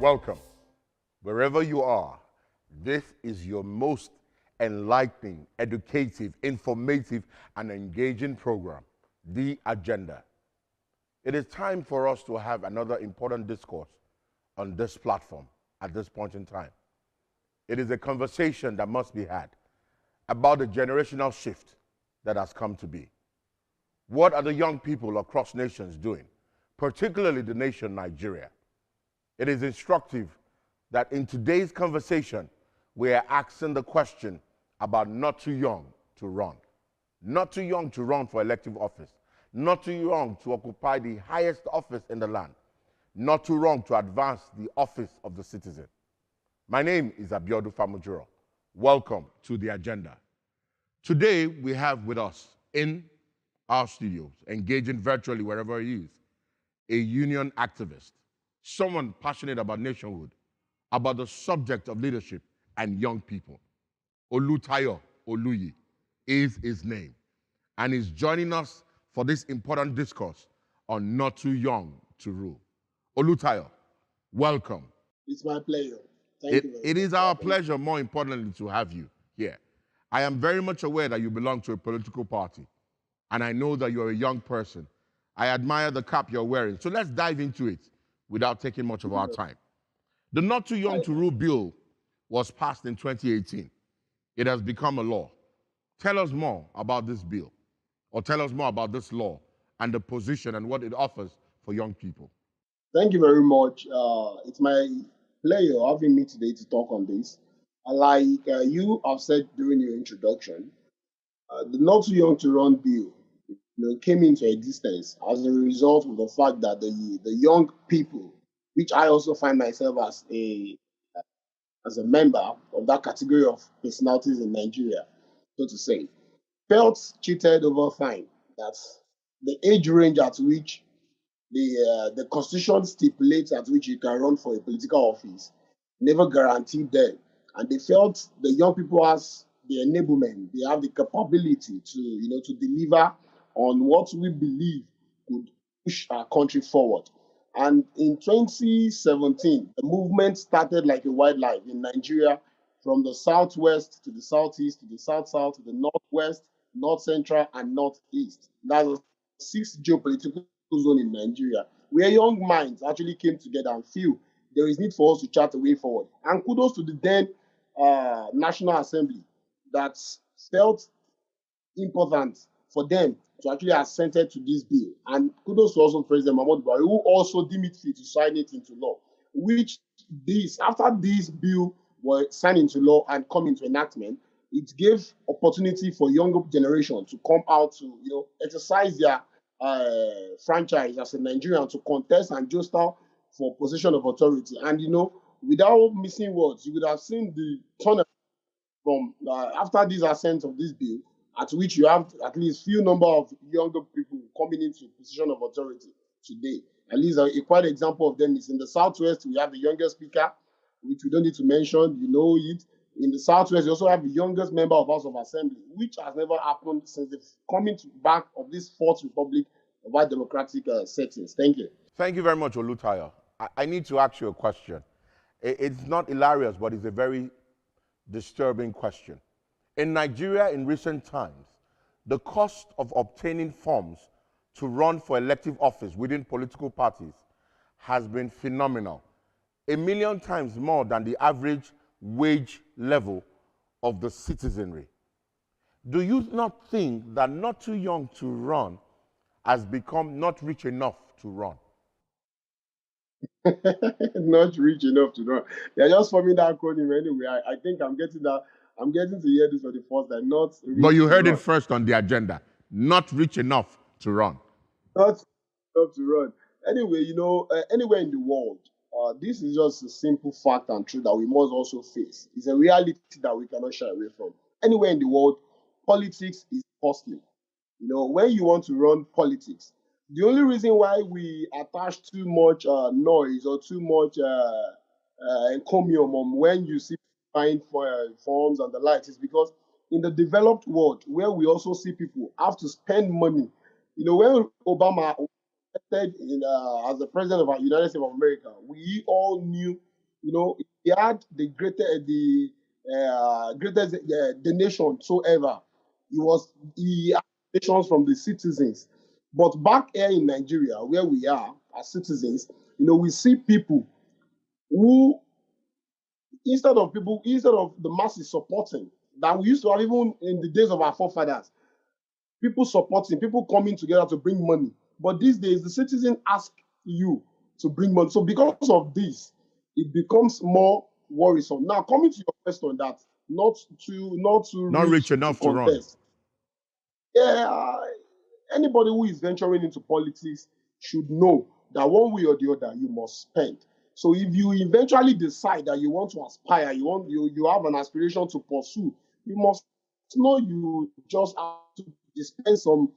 Welcome. Wherever you are, this is your most enlightening, educative, informative, and engaging program, The Agenda. It is time for us to have another important discourse on this platform at this point in time. It is a conversation that must be had about the generational shift that has come to be. What are the young people across nations doing, particularly the nation Nigeria? It is instructive that in today's conversation, we are asking the question about not too young to run. Not too young to run for elective office. Not too young to occupy the highest office in the land. Not too young to advance the office of the citizen. My name is Abiodun Famujuro. Welcome to The Agenda. Today, we have with us in our studios, engaging virtually wherever he is, a union activist, someone passionate about nationhood, about the subject of leadership and young people. Oluyi is his name, and he's joining us for this important discourse on not too young to rule. Oluyi, welcome. It's my pleasure. Thank you. It is our pleasure, more importantly, to have you here. I am very much aware that you belong to a political party, and I know that you're a young person. I admire the cap you're wearing. So let's dive into it without taking much of our time. The Not Too Young to Rule bill was passed in 2018. It has become a law. Tell us more about this bill, or tell us more about this law and the position and what it offers for young people. Thank you very much. It's my pleasure having me today to talk on this. Like you have said during your introduction, the Not Too Young to Run bill came into existence as a result of the fact that the young people, which I also find myself as a member of that category of personalities in Nigeria, so to say, felt cheated over time. That the age range at which the constitution stipulates at which you can run for a political office never guaranteed them, and they felt the young people has the enablement, they have the capability to deliver on what we believe could push our country forward. And in 2017, the movement started like a wildlife in Nigeria, from the southwest to the southeast to the south-south to the northwest, north central, and northeast. That's a sixth geopolitical zone in Nigeria, where young minds actually came together and feel there is need for us to chart a way forward. And kudos to the then National Assembly that felt important for them to actually assented to this bill. And kudos to also President Mahmoud Buhari, who also deemed it fit to sign it into law, which after this bill was signed into law and come into enactment, it gave opportunity for younger generation to come out to exercise their franchise as a Nigerian, to contest and jostle for position of authority. And without missing words, you would have seen the turn from after this assent of this bill, at which you have at least few number of younger people coming into position of authority today. At least a quite example of them is in the Southwest. We have the youngest speaker, which we don't need to mention. You know it. In the Southwest, we also have the youngest member of House of Assembly, which has never happened since the coming back of this Fourth Republic of our democratic settings. Thank you. Thank you very much, Oluyi. I need to ask you a question. It's not hilarious, but it's a very disturbing question. In Nigeria, in recent times, the cost of obtaining forms to run for elective office within political parties has been phenomenal. 1 million times more than the average wage level of the citizenry. Do you not think that not too young to run has become not rich enough to run? Not rich enough to run. They're just forming that acronym anyway. I think I'm getting that. I'm getting to hear this for the first time. Not rich But you heard to it run. first on The Agenda. Not rich enough to run. Not enough to run. Anyway, anywhere in the world, this is just a simple fact and truth that we must also face. It's a reality that we cannot shy away from. Anywhere in the world, politics is costly. When you want to run politics, the only reason why we attach too much noise or too much encomium on when you see buying forms and the likes is because in the developed world, where we also see people have to spend money. When Obama elected as the president of the United States of America, we all knew You know, he had greatest the nation so ever. He had nations from the citizens. But back here in Nigeria, where we are as citizens, we see people who instead of the masses supporting that we used to have even in the days of our forefathers, people supporting, people coming together to bring money. But these days, the citizen ask you to bring money. So because of this, it becomes more worrisome. Now, coming to your question, that not too Not rich rich to enough to run. contest. Yeah, anybody who is venturing into politics should know that one way or the other you must spend. So if you eventually decide that you want to aspire, you have an aspiration to pursue, you must know you just have to spend some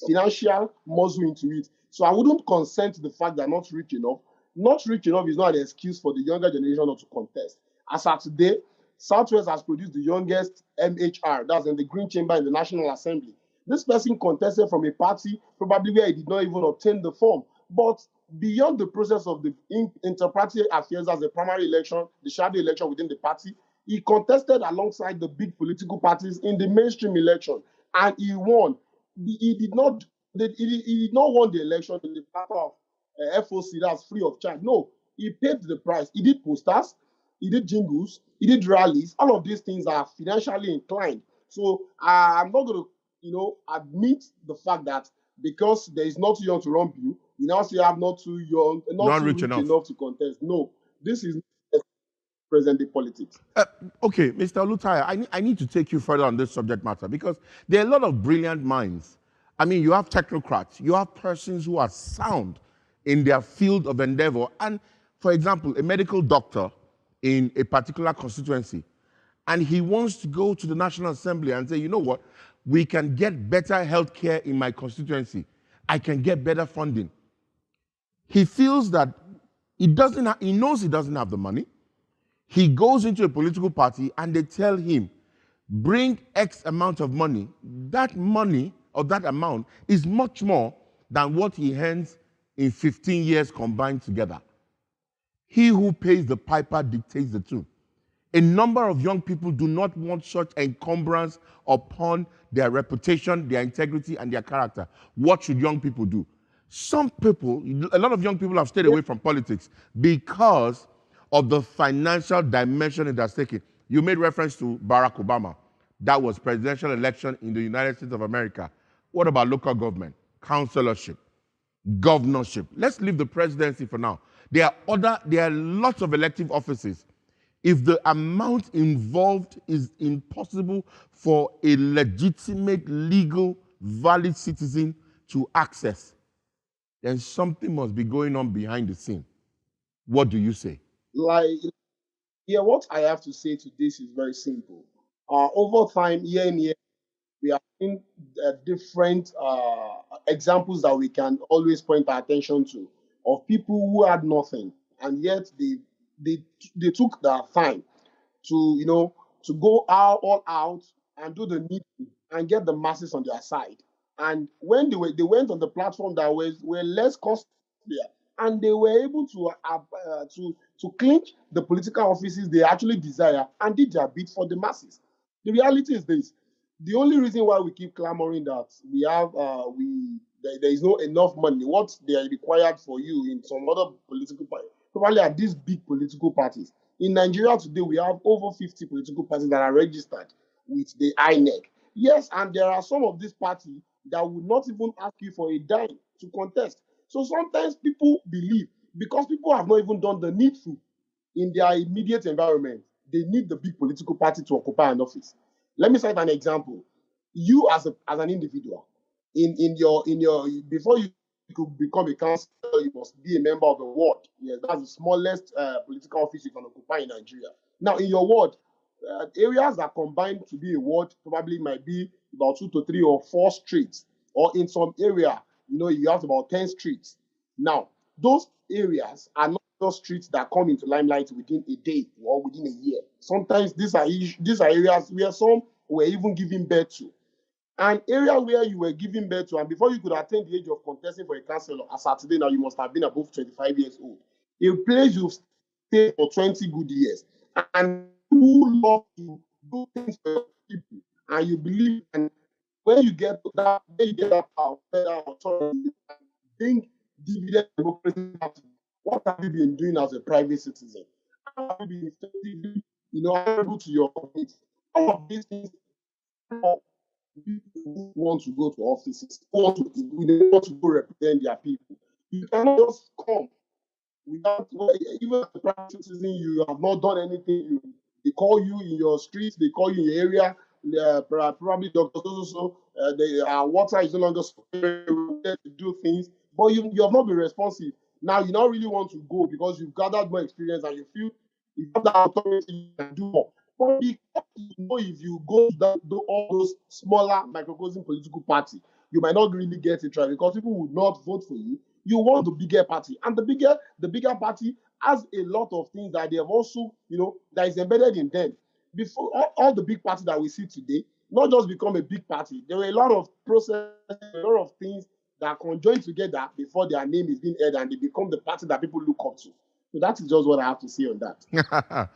financial muscle into it. So I wouldn't consent to the fact that not rich enough. Not rich enough is not an excuse for the younger generation not to contest. As of today, Southwest has produced the youngest MHR, that's in the Green Chamber in the National Assembly. This person contested from a party probably where he did not even obtain the form. But beyond the process of the inter-party affairs as a primary election, the shadow election within the party, he contested alongside the big political parties in the mainstream election, and he won. He did not he did not won the election in the matter of FOC, that's free of charge. No, he paid the price. He did posters, he did jingles, he did rallies. All of these things are financially inclined. So I'm not going to, admit the fact that because there is not too young to run bill, you now say I'm not too young, not Not too rich rich enough. enough to contest. No, this is present day politics. Okay, Mr. Lutaya, I need to take you further on this subject matter because there are a lot of brilliant minds. I mean, you have technocrats, you have persons who are sound in their field of endeavor. And for example, a medical doctor in a particular constituency, and he wants to go to the National Assembly and say, you know what, we can get better health care in my constituency. I can get better funding. He feels that he knows he doesn't have the money. He goes into a political party and they tell him, bring X amount of money. That money or that amount is much more than what he earns in 15 years combined together. He who pays the piper dictates the tune. A number of young people do not want such encumbrance upon their reputation, their integrity, and their character. What should young people do? Some people, a lot of young people have stayed away from politics because of the financial dimension it has taken. You made reference to Barack Obama. That was presidential election in the United States of America. What about local government, councillorship, governorship? Let's leave the presidency for now. There are lots of elective offices. If the amount involved is impossible for a legitimate, legal, valid citizen to access, then something must be going on behind the scene. What do you say? Like, yeah, what I have to say to this is very simple. Over time, year in year, we are seeing different examples that we can always point our attention to of people who had nothing, and yet they they took their time to to go all out and do the needful and get the masses on their side. And when they went on the platform that were less costly, and they were able to clinch the political offices they actually desire and did their bit for the masses. The reality is this: the only reason why we keep clamoring that there is no enough money, what they are required for you in some other political party, probably at these big political parties. In Nigeria today, we have over 50 political parties that are registered with the INEC. Yes, and there are some of these parties that would not even ask you for a dime to contest. So sometimes people believe because people have not even done the needful in their immediate environment, they need the big political party to occupy an office. Let me cite an example. You as an individual, in your before you could become a councillor, you must be a member of the ward. Yes, that's the smallest political office you can occupy in Nigeria. Now, in your ward, areas that combined to be a ward probably might be about 2 to 3 or 4 streets, or in some area, you have about 10 streets. Now, those areas are not just streets that come into limelight within a day or within a year. Sometimes these are areas where some were even giving birth to. An area where you were giving birth to, and before you could attain the age of contesting for a councillor, as at today now, you must have been above 25 years old. A place you've stay for 20 good years. And who love to do things for people, and you believe, and when you get that power, that authority, bring dividend democracy. What have you been doing as a private citizen? How have you been effectively, able to your community? All of these things people want to go to offices, want to go represent their people. You cannot just come without, even as a private citizen, you have not done anything. They call you in your street, they call you in your area, probably Dr. Water is no longer to do things, but you have not been responsive. Now you don't really want to go because you've gathered more experience and you feel you have that authority, you can do more. But because if you go to all those smaller microcosm political party, you might not really get it right because people would not vote for you. You want the bigger party, and the bigger party has a lot of things that they have also, that is embedded in them. Before all the big parties that we see today, not just become a big party. There were a lot of processes, a lot of things that conjoin together before their name is being heard, and they become the party that people look up to. So that is just what I have to say on that.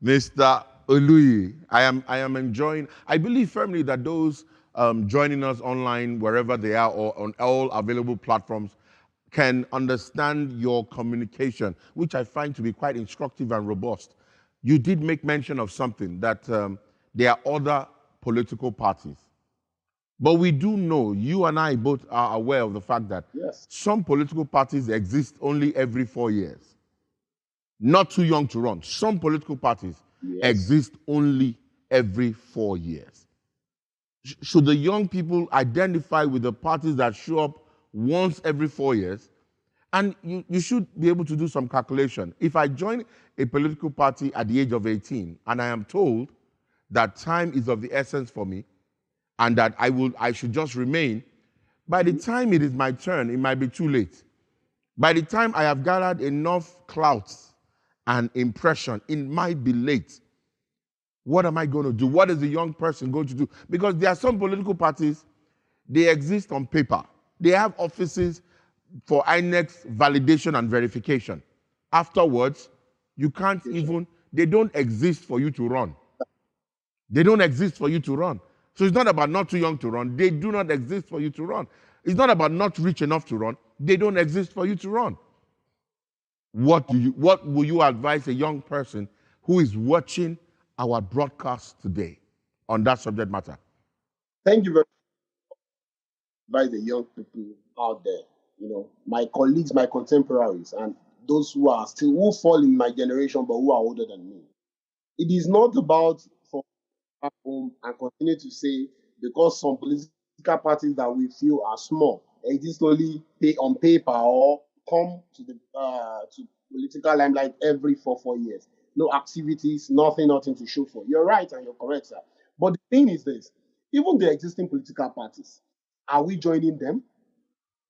Mr. Oluyi, I am enjoying. I believe firmly that those joining us online, wherever they are, or on all available platforms, can understand your communication, which I find to be quite instructive and robust. You did make mention of something that there are other political parties. But we do know, you and I both are aware of the fact that Yes. some political parties exist only every 4 years. Not too young to run. Some political parties exist only every 4 years. Should the young people identify with the parties that show up once every 4 years? And you should be able to do some calculation. If I join a political party at the age of 18 and I am told that time is of the essence for me and that I should just remain, by the time it is my turn, it might be too late. By the time I have gathered enough clout and impression, it might be late. What am I going to do? What is the young person going to do? Because there are some political parties, they exist on paper. They have offices for INEC's validation and verification. Afterwards, you can't even, they don't exist for you to run. They don't exist for you to run. So it's not about not too young to run. They do not exist for you to run. It's not about not rich enough to run. They don't exist for you to run. What will you advise a young person who is watching our broadcast today on that subject matter? Thank you very much by the young people out there, my colleagues, my contemporaries, and those who fall in my generation but who are older than me. It is not about for at home and continue to say because some political parties that we feel are small exist only pay on paper or come to the to political limelight every 4 years. No activities, nothing to show for. You're right and you're correct, sir. But the thing is this: even the existing political parties, are we joining them?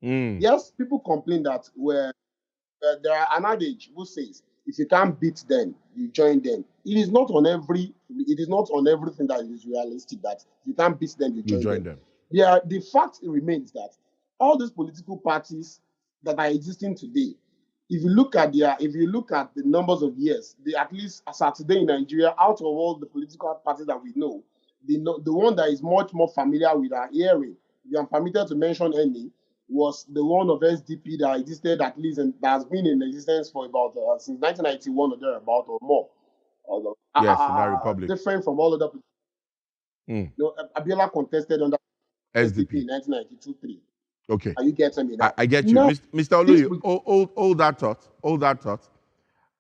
Yes, people complain that there are an adage who says if you can't beat them, you join them. It is not on everything that is realistic that if you can't beat them, you join them. Yeah, the fact remains that all these political parties that are existing today, if you look at the numbers of years, at least as at today in Nigeria, out of all the political parties that we know, the one that is much more familiar with our hearing, if I'm permitted to mention any, was the one of SDP that existed at least and that has been in existence for about since 1991 or thereabout or more. Yes, in our republic. Different from all other. Abiola contested under SDP in 1992-3. Okay. Are you getting me now? I get you. No, Mr. Oluyi, hold that thought.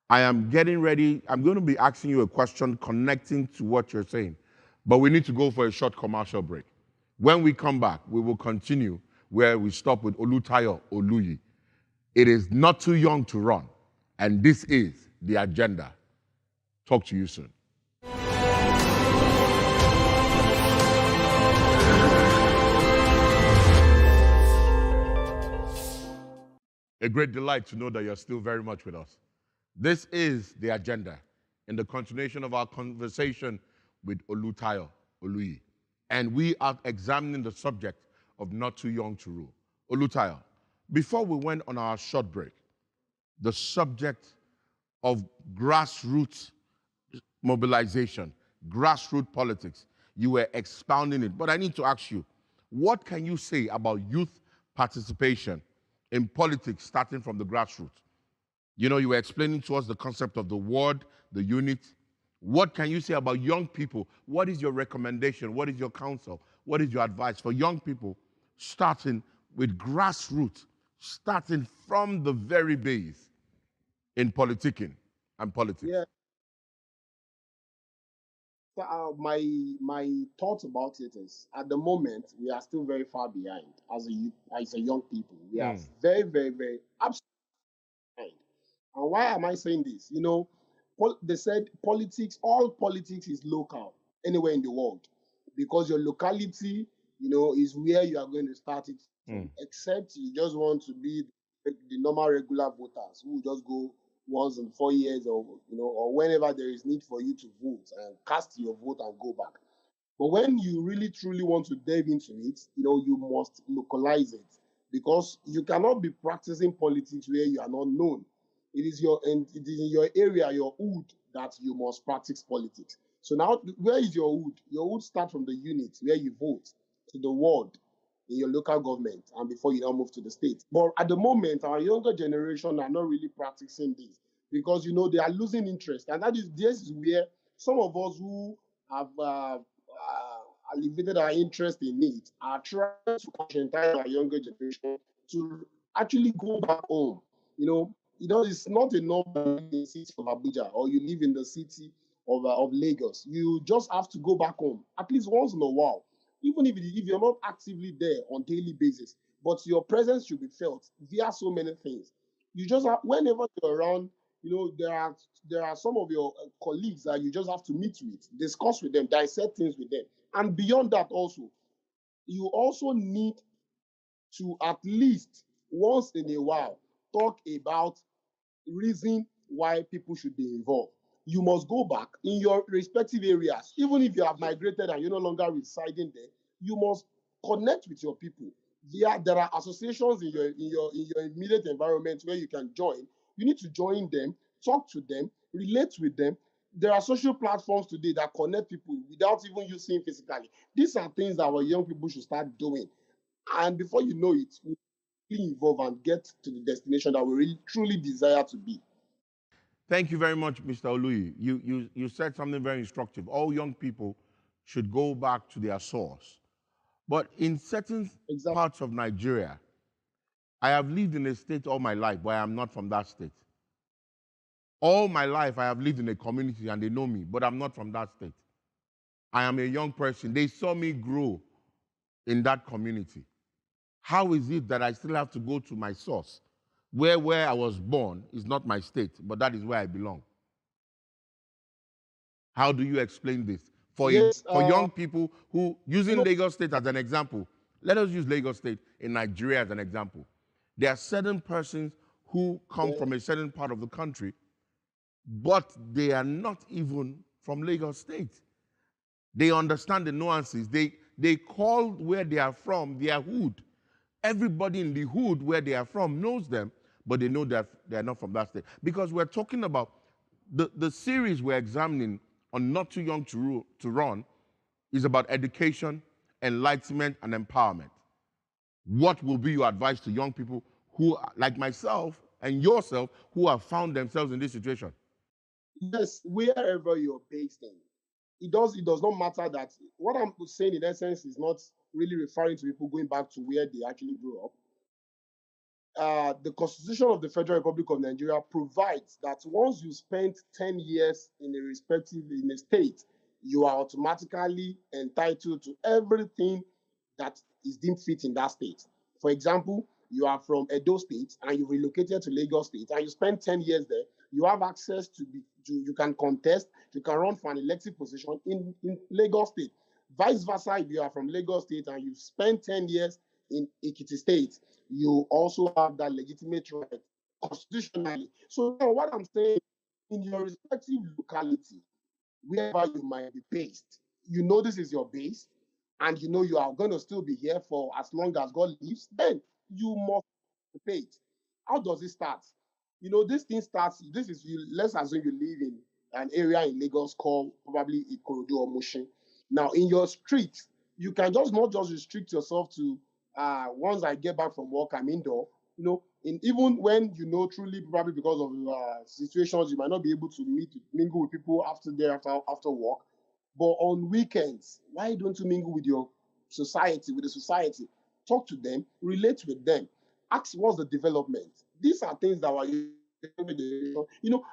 I am getting ready. I'm going to be asking you a question connecting to what you're saying. But we need to go for a short commercial break. When we come back, we will continue where we stop with Oluyi Oluyi. It is not too young to run. And this is the agenda. Talk to you soon. A great delight to know that you're still very much with us. This is the agenda in the continuation of our conversation with Oluyi Oluyi. And we are examining the subject of not too young to rule. Oluyi, before we went on our short break, the subject of grassroots mobilization, grassroots politics. You were expounding it. But I need to ask you, what can you say about youth participation in politics starting from the grassroots? You know, you were explaining to us the concept of the ward, the unit. What can you say about young people? What is your recommendation? What is your counsel? What is your advice for young people starting with grassroots, starting from the very base in politicking and politics? Yeah. So, my thoughts about it is, at the moment we are still very far behind as a young people. We are very, very, very absolutely behind. And why am I saying this? You know, they said politics, all politics is local anywhere in the world, because your locality, you know, is where you are going to start it from. Except you just want to be the normal regular voters who just go once in 4 years, or or whenever there is need for you to vote and cast your vote and go back. But when you really truly want to delve into it, you must localize it, because you cannot be practicing politics where you are not known. It is in your area, your hood, that you must practice politics. So now, where is your hood? Your hood starts from the unit where you vote, to the ward in your local government, and before you now move to the state. But at the moment, our younger generation are not really practicing this, because they are losing interest, and this is where some of us who have alleviated our interest in it are trying to conscientize our younger generation to actually go back home. It's not enough to live in the city of Abuja, or you live in the city of Lagos. You just have to go back home at least once in a while, even if you're not actively there on daily basis, but your presence should be felt via so many things. You just have, whenever you're around, there are some of your colleagues that you just have to meet with, discuss with them, dissect things with them. And beyond that also, you also need to at least once in a while talk about reason why people should be involved. You must go back in your respective areas, even if you have migrated and you're no longer residing there. You must connect with your people. There are associations in your immediate environment where you can join. You need to join them, talk to them, relate with them. There are social platforms today that connect people without even you seeing physically. These are things that our young people should start doing. And before you know it, we really involve and get to the destination that we really truly desire to be. Thank you very much, Mr. Oluyi. You said something very instructive. All young people should go back to their source. But in certain Exactly. parts of Nigeria, I have lived in a state all my life, but I am not from that state. All my life, I have lived in a community and they know me, but I'm not from that state. I am a young person. They saw me grow in that community. How is it that I still have to go to my source? Where I was born is not my state, but that is where I belong. How do you explain this? Yes, For young people who, you using know, Lagos State as an example, let us use Lagos State in Nigeria as an example. There are certain persons who come yeah, from a certain part of the country, but they are not even from Lagos State. They understand the nuances. They call where they are from their hood. Everybody in the hood where they are from knows them, but they know that they are not from that state. Because we're talking about the series we're examining on Not Too Young to Run is about education, enlightenment, and empowerment. What will be your advice to young people who, like myself and yourself, who have found themselves in this situation? yes, wherever you're based in, it does not matter. That what I'm saying in essence is not really referring to people going back to where they actually grew up. The Constitution of the Federal Republic of Nigeria provides that once you spend 10 years in a state, you are automatically entitled to everything that is deemed fit in that state. For example, you are from Edo State and you relocated to Lagos State and you spend 10 years there, you have access you can contest, you can run for an elective position in Lagos State. Vice versa, if you are from Lagos State and you spend 10 years in Ekiti State, you also have that legitimate right constitutionally. So now what I'm saying, in your respective locality, wherever you might be based, you know this is your base, and you know you are going to still be here for as long as God lives, then you must participate. How does it start? This thing starts. This is you. Let's assume you live in an area in Lagos called probably Ikorodu or Mushin. Now, in your street, you can just not just restrict yourself to once I get back from work, I'm indoor. In even when truly probably because of situations, you might not be able to mingle with people after work. But on weekends, why don't you mingle with your society, with the society? Talk to them, relate with them, ask what's the development. These are things that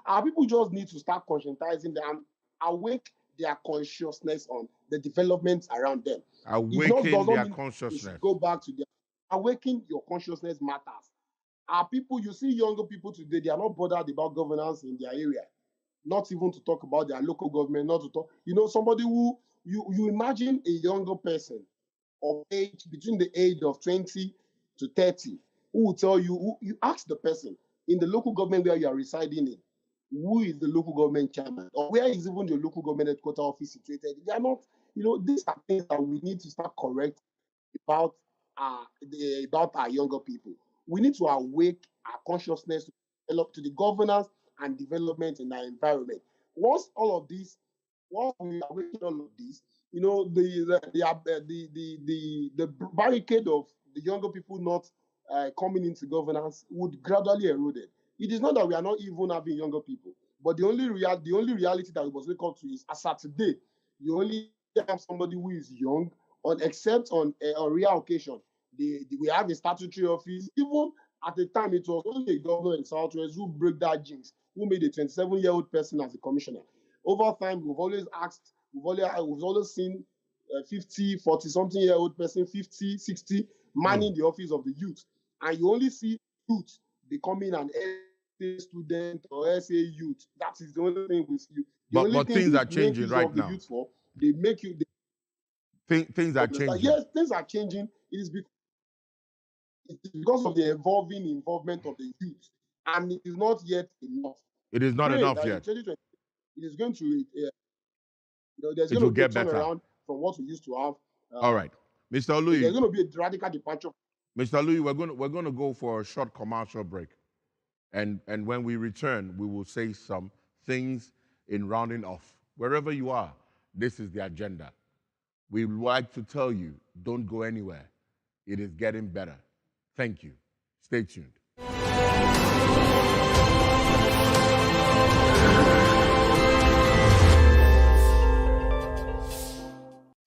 our people just need to start conscientizing them and awake their consciousness on the developments around them. It not does Awaken not their mean they should consciousness. go back to their awaken your consciousness matters. Our people, you see younger people today, they are not bothered about governance in their area, not even to talk about their local government, not to talk, somebody who you imagine a younger person of age between the age of 20 to 30 who will tell you, who you ask the person in the local government where you are residing in, who is the local government chairman or where is even your local government headquarter office situated. They are not, these are things that we need to start correcting about about our younger people. We need to awake our consciousness to develop to the governance and development in our environment. Once all of this, once we awaken all of this, the barricade of the younger people not coming into governance would gradually erode. It is not that we are not even having younger people, but the only reality that we must wake up to is as at today, you only have somebody who is young on except on a rare occasion. We have a statutory office. Even at the time, it was only a governor in Southwest who broke that jinx, who made a 27-year-old person as a commissioner. Over time, we've always seen 50, 40 something year old person, 50, 60, manning the office of the youth. And you only see youth becoming an SA student or SA youth. That is the only thing with you. The only But thing things you are make changing use right of the now. youth for, they make you. Things are changing. Yes, things are changing. It is because of the involvement of the youth, and it is not yet enough. It is not Pray enough that in yet. 2020, it is going to, there's It going to will be a get better. turnaround from what we used to have. All right, Mr. There's Oluyi. going to be a radical departure. Mr. Oluyi, we're going to go for a short commercial break, and when we return, we will say some things in rounding off. Wherever you are, this is the agenda. We would like to tell you, don't go anywhere. It is getting better. Thank you. Stay tuned.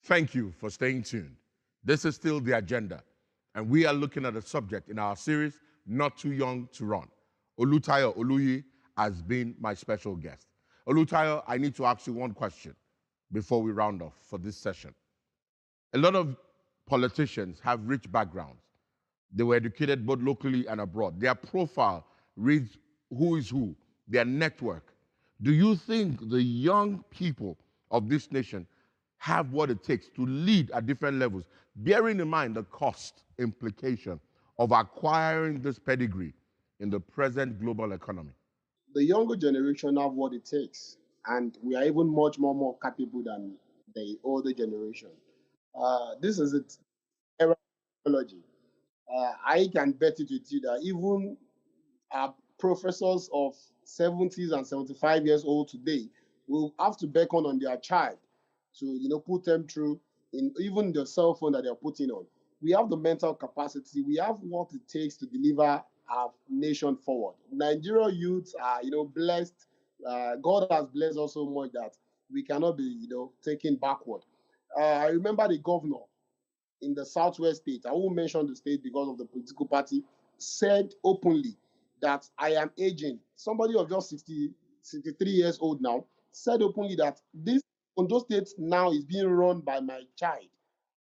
Thank you for staying tuned. This is still the agenda, and we are looking at a subject in our series, Not Too Young to Run. Oluyi has been my special guest. Olutayo, I need to ask you one question before we round off for this session. A lot of politicians have rich backgrounds. They were educated both locally and abroad. Their profile reads who is who, their network. Do you think the young people of this nation have what it takes to lead at different levels, bearing in mind the cost implication of acquiring this pedigree in the present global economy? The younger generation have what it takes, and we are even much more capable than the older generation. This is it era of technology. I can bet it with you that even professors of 70s and 75 years old today will have to beckon on their child to put them through in even the cell phone that they're putting on. We have the mental capacity. We have what it takes to deliver our nation forward. Nigeria youths are blessed. God has blessed us so much that we cannot be taken backward. I remember the governor in the southwest state, I won't mention the state because of the political party, said openly that I am aging. Somebody of just 63 years old now said openly that this Ondo State now is being run by my child.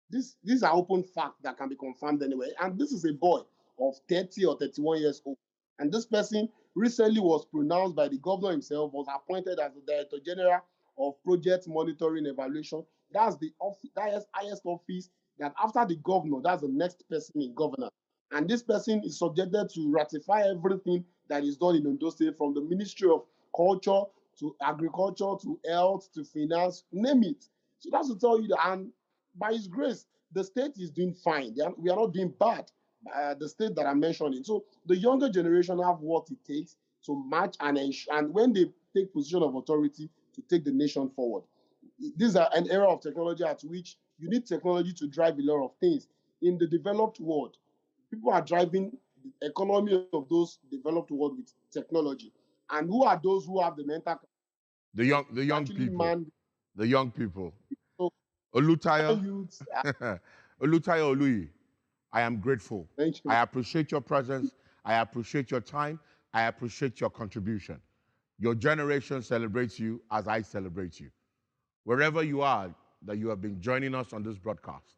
These are open facts that can be confirmed anyway. And this is a boy of 30 or 31 years old. And this person recently was pronounced by the governor himself, was appointed as the Director General of Project Monitoring Evaluation. That's the highest office that after the governor, that's the next person in governance. And this person is subjected to ratify everything that is done in Ondo State, from the Ministry of Culture to Agriculture to Health to Finance, name it. So that's to tell you that, and by His grace, the state is doing fine. We are not doing bad. The state that I'm mentioning. So the younger generation have what it takes. to match and when they take position of authority to take the nation forward. These are an era of technology at which you need technology to drive a lot of things. In the developed world, people are driving the economy of those developed world with technology. And who are those who have the mental The to young actually people. man? The young people. So Olutayo, youths, Olutayo Oluyi, I am grateful. thank you. I appreciate your presence. I appreciate your time. I appreciate your contribution. Your generation celebrates you as I celebrate you. Wherever you are that you have been joining us on this broadcast,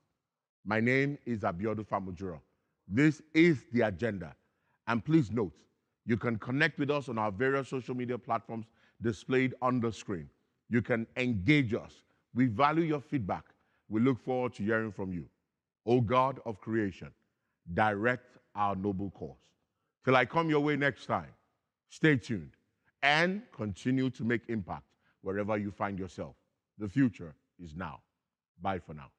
my name is Abiodun Famujuro. This is The Agenda. And please note, you can connect with us on our various social media platforms displayed on the screen. You can engage us. We value your feedback. We look forward to hearing from you. O God of creation, direct our noble course. Till I come your way next time, stay tuned and continue to make impact wherever you find yourself. The future is now. Bye for now.